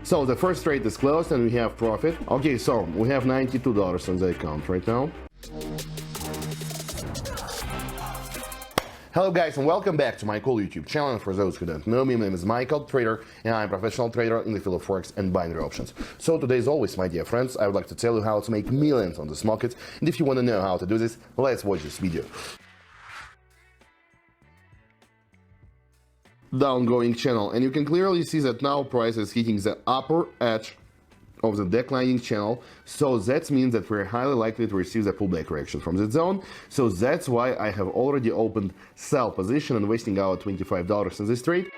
So the first trade is closed and we have profit. Okay, so we have $92 on the account right now. Hello guys and welcome back to my cool YouTube channel. And for those who don't know me, my name is Michael, trader, and I'm a professional trader in the field of forex and binary options. So today, as always, my dear friends, I would like to tell you how to make millions on this market. And if you want to know how to do this, let's watch this video. Downgoing channel, and you can clearly see that now price is hitting the upper edge of the declining channel, so that means that we're highly likely to receive the pullback correction from that zone. So that's why I have already opened sell position and wasting our $25 in this trade.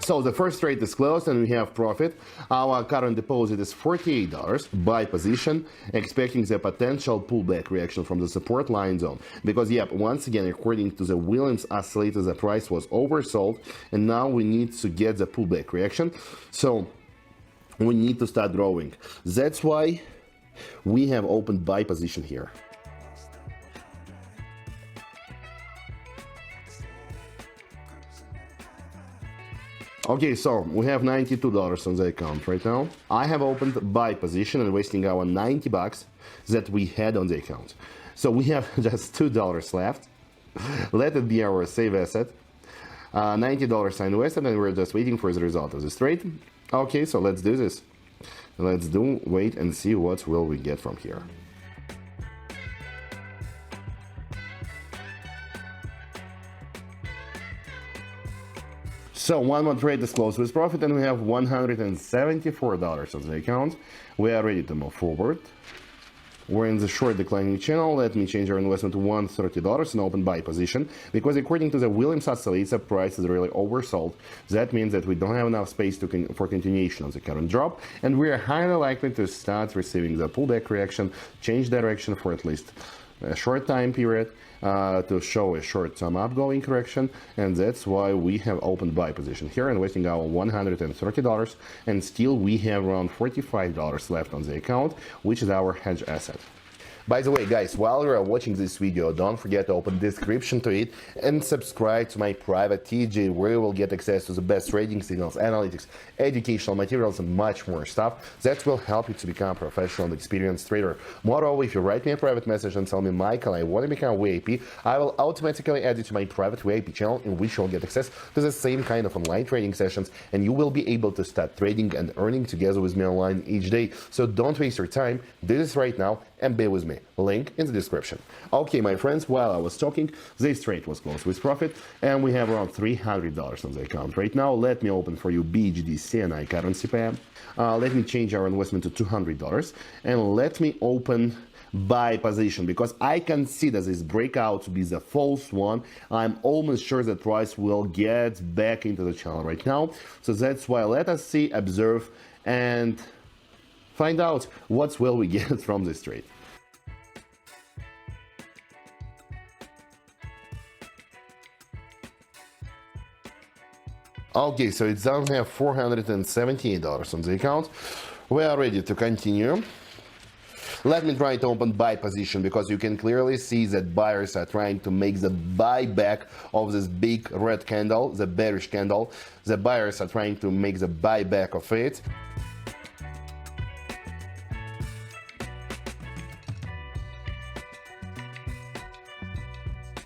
So the first trade is closed and we have profit. Our current deposit is $48, buy position, expecting the potential pullback reaction from the support line zone. Because yep, once again, according to the Williams oscillator, the price was oversold and now we need to get the pullback reaction. So we need to start growing. That's why we have opened buy position here. Okay, so we have $92 on the account right now. I have opened buy position and wasting our $90 that we had on the account. So we have just $2 left. Let it be our safe asset. $90 I invested and we're just waiting for the result of this trade. Okay, so let's do this. Let's wait and see what will we get from here. So one more trade is closed with profit and we have $174 on the account. We are ready to move forward. We're in the short declining channel. Let me change our investment to $130 and open buy position, because according to the Williams oscillator, price is really oversold. That means that we don't have enough space for continuation of the current drop, and we are highly likely to start receiving the pullback reaction, change direction for at least a short time period to show a short-term upgoing correction, and that's why we have opened buy position here and wasting our $130, and still we have around $45 left on the account, which is our hedge asset. By the way, guys, while you are watching this video, don't forget to open the description to it and subscribe to my private TG, where you will get access to the best trading signals, analytics, educational materials, and much more stuff that will help you to become a professional and experienced trader. Moreover, if you write me a private message and tell me, Michael, I want to become VIP, I will automatically add you to my private VIP channel, in which you'll get access to the same kind of online trading sessions, and you will be able to start trading and earning together with me online each day. So don't waste your time, do this right now and be with me. Link in the description. Okay, my friends, while I was talking, this trade was closed with profit and we have around $300 on the account right now. Let me open for you BGD CNI currency pair. Let me change our investment to $200 and let me open buy position, because I consider this breakout to be the false one. I'm almost sure that price will get back into the channel right now. So that's why let us see, observe, and find out what will we get from this trade. Okay, so it's down here $478 on the account. We are ready to continue. Let me try to open buy position, because you can clearly see that buyers are trying to make the buyback of this big red candle, the bearish candle. The buyers are trying to make the buyback of it.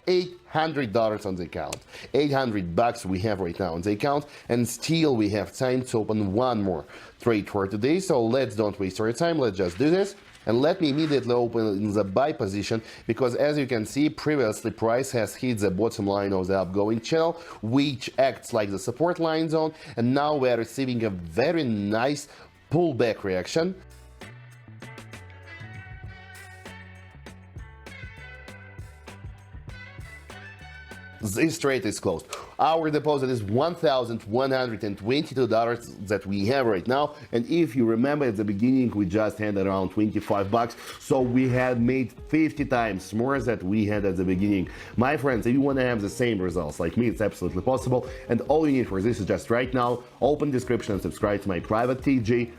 $800 on the account. $800 we have right now on the account, and still we have time to open one more trade for today. So let's don't waste our time, let's just do this. And let me immediately open in the buy position, because as you can see, previously price has hit the bottom line of the upgoing channel, which acts like the support line zone, and now we are receiving a very nice pullback reaction. This trade is closed. Our deposit is $1,122 that we have right now, and if you remember at the beginning we just had around $25, so we had made 50 times more that we had at the beginning. My friends, if you want to have the same results like me, it's absolutely possible, and all you need for this is just right now open description and subscribe to my private TG.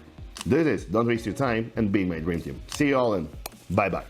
Do this, don't waste your time, and be my dream team. See you all, and bye bye.